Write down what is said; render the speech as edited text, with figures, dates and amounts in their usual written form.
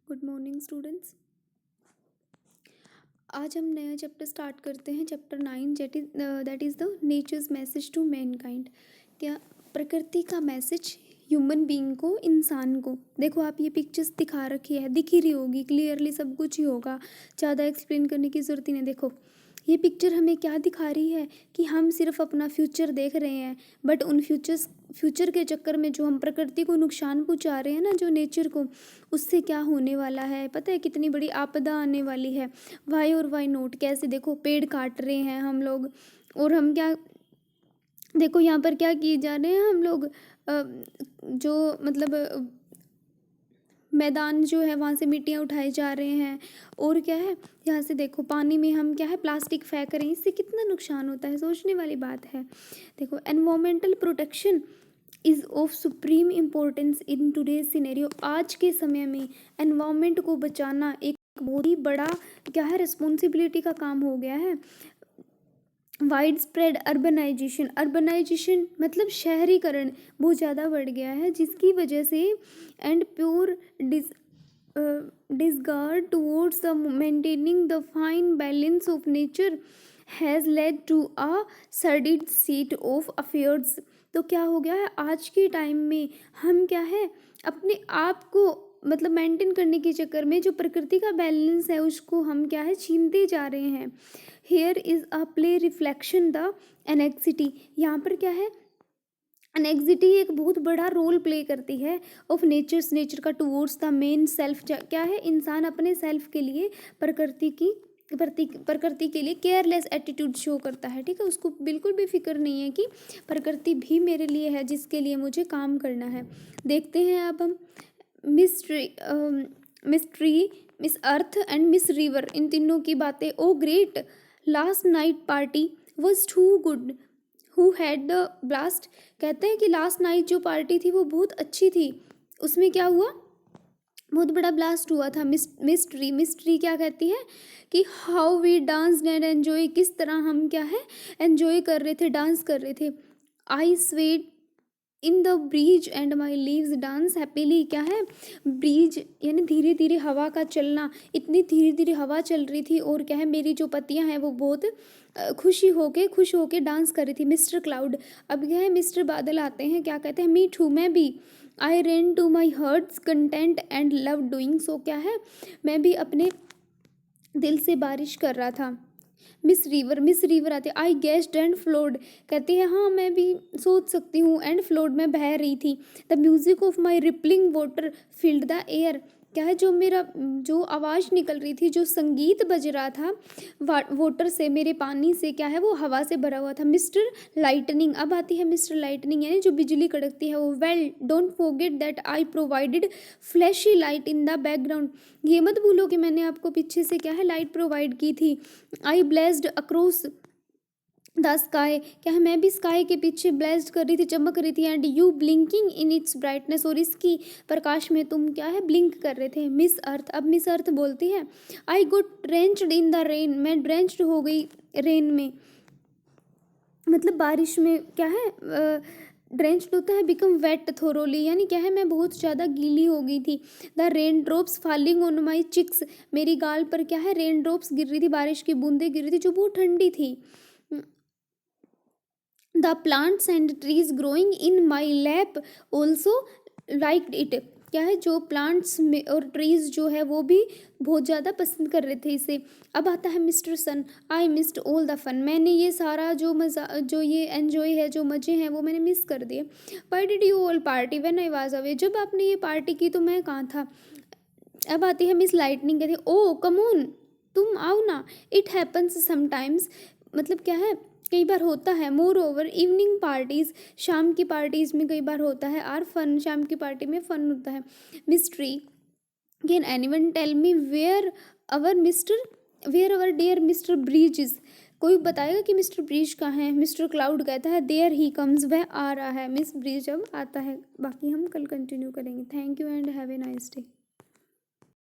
Good morning students. आज हम नया चैप्टर स्टार्ट करते हैं, chapter 9 that is the nature's message to mankind. क्या प्रकृति का मैसेज ह्यूमन बीइंग को, इंसान को। देखो आप ये पिक्चर्स दिखा रखी है, दिख ही रही होगी क्लियरली, सब कुछ ही होगा, ज़्यादा एक्सप्लेन करने की ज़रूरत ही नहीं। देखो ये पिक्चर हमें क्या दिखा रही है कि हम सिर्फ अपना फ्यूचर देख रहे हैं, बट उन फ्यूचर के चक्कर में जो हम प्रकृति को नुकसान पहुंचा रहे हैं ना, जो नेचर को, उससे क्या होने वाला है पता है, कितनी बड़ी आपदा आने वाली है। वाई और वाई नोट, कैसे देखो पेड़ काट रहे हैं हम लोग, और हम क्या, देखो यहाँ पर क्या किए जा रहे हैं हम लोग, जो मतलब मैदान जो है वहाँ से मिट्टियाँ उठाए जा रहे हैं। और क्या है, यहाँ से देखो पानी में हम क्या है प्लास्टिक फेंक रहे हैं, इससे कितना नुकसान होता है, सोचने वाली बात है। देखो environmental protection is of supreme importance in today's scenario. आज के समय में एनवायरमेंट को बचाना एक बहुत ही बड़ा क्या है, रिस्पॉन्सिबिलिटी का काम हो गया है। वाइड स्प्रेड अर्बनाइजेशन मतलब शहरीकरण बहुत ज़्यादा बढ़ गया है, जिसकी वजह से and pure disregard towards the maintaining the fine balance of nature has led to a sordid state of affairs। तो क्या हो गया है आज के टाइम में, हम क्या है अपने आप को मतलब मेंटेन करने के चक्कर में जो प्रकृति का बैलेंस है उसको हम क्या है छीनते जा रहे हैं। Here is a play reflection the anxiety. यहाँ पर क्या है, एनेक्सिटी एक बहुत बड़ा रोल प्ले करती है ऑफ नेचर का टूवर्ड्स द मेन सेल्फ। क्या है, इंसान अपने सेल्फ के लिए प्रकृति के लिए केयरलेस एटीट्यूड शो करता है। ठीक है, उसको बिल्कुल भी फिक्र नहीं है कि प्रकृति भी मेरे लिए है जिसके लिए मुझे काम करना है। देखते हैं अब हम miss earth and miss river, इन तीनों की बातें। Oh great last night party was too good who had the blast. कहते हैं कि लास्ट नाइट जो पार्टी थी वो बहुत अच्छी थी, उसमें क्या हुआ, बहुत बड़ा ब्लास्ट हुआ था। मिस्ट्री क्या कहती है कि how we dance and enjoy, किस तरह हम क्या है एन्जॉय कर रहे थे, डांस कर रहे थे। I sweat in the breeze and my leaves dance happily. क्या है, ब्रीज यानी धीरे धीरे हवा का चलना, इतनी धीरे धीरे हवा चल रही थी, और क्या है मेरी जो पत्तियां हैं वो बहुत खुश होके डांस कर रही थी। मिस्टर क्लाउड, अब क्या है मिस्टर बादल आते हैं, क्या कहते हैं, मी टू, मैं भी। I rain to my heart's content and love doing so. क्या है, मैं भी अपने दिल से बारिश कर रहा था। मिस रिवर आती है, आई गेस्ड एंड फ्लोड। कहती है हाँ मैं भी सोच सकती हूँ, एंड फ्लोड में बह रही थी। The music of my rippling water field the air. क्या है, जो आवाज़ निकल रही थी, जो संगीत बज रहा था वाटर से, मेरे पानी से, क्या है वो हवा से भरा हुआ था। मिस्टर लाइटनिंग, अब आती है मिस्टर लाइटनिंग यानी जो बिजली कड़कती है वो। Well don't forget that I provided flashy light in the background. ये मत भूलो कि मैंने आपको पीछे से क्या है लाइट प्रोवाइड की थी। आई ब्लेस्ड अक्रॉस द स्काई। क्या है, मैं भी स्काई के पीछे ब्लेस्ड कर रही थी, चमक रही थी। And you blinking in its brightness, और इसकी प्रकाश में तुम क्या है ब्लिंक कर रहे थे। मिस अर्थ, अब मिस अर्थ बोलती है, आई गोट ड्रेंच्ड इन द रेन, मैं ड्रेंच्ड हो गई रेन में, मतलब बारिश में। क्या है ड्रेंच्ड होता है बिकम वेट थोरोली, यानी क्या है मैं बहुत ज़्यादा गीली हो गई थी। The raindrops falling on my cheeks, मेरी गाल पर क्या है रेन ड्रॉप्स गिर रही थी, बारिश की बूंदें गिर रही थी जो बहुत ठंडी थी। The plants and trees growing in my lap also liked it. क्या है, जो प्लांट्स में और ट्रीज जो है वो भी बहुत ज़्यादा पसंद कर रहे थे इसे। अब आता है mister sun, I missed all the fun, मैंने ये सारा जो मज़ा, जो ये एन्जॉय है, जो मज़े हैं वो मैंने मिस कर दिए। Why did you all party when I was away, जब आपने ये पार्टी की तो मैं कहाँ था। अब आती है मिस लाइटनिंग, कहती है ओ कम ऑन, तुम आओ ना। इट हैपन्स समटाइम्स, मतलब क्या है कई बार होता है। मोर ओवर इवनिंग पार्टीज, शाम की पार्टीज में कई बार होता है। आर फन, शाम की पार्टी में फन होता है। Mystery, can anyone tell me where our dear mister breeze is, कोई बताएगा कि मिस्टर ब्रीज कहाँ है। मिस्टर क्लाउड कहता है देयर ही कम्स, वह आ रहा है। मिस ब्रीज अब आता है। बाकी हम कल कंटिन्यू करेंगे। Thank you and have a nice day.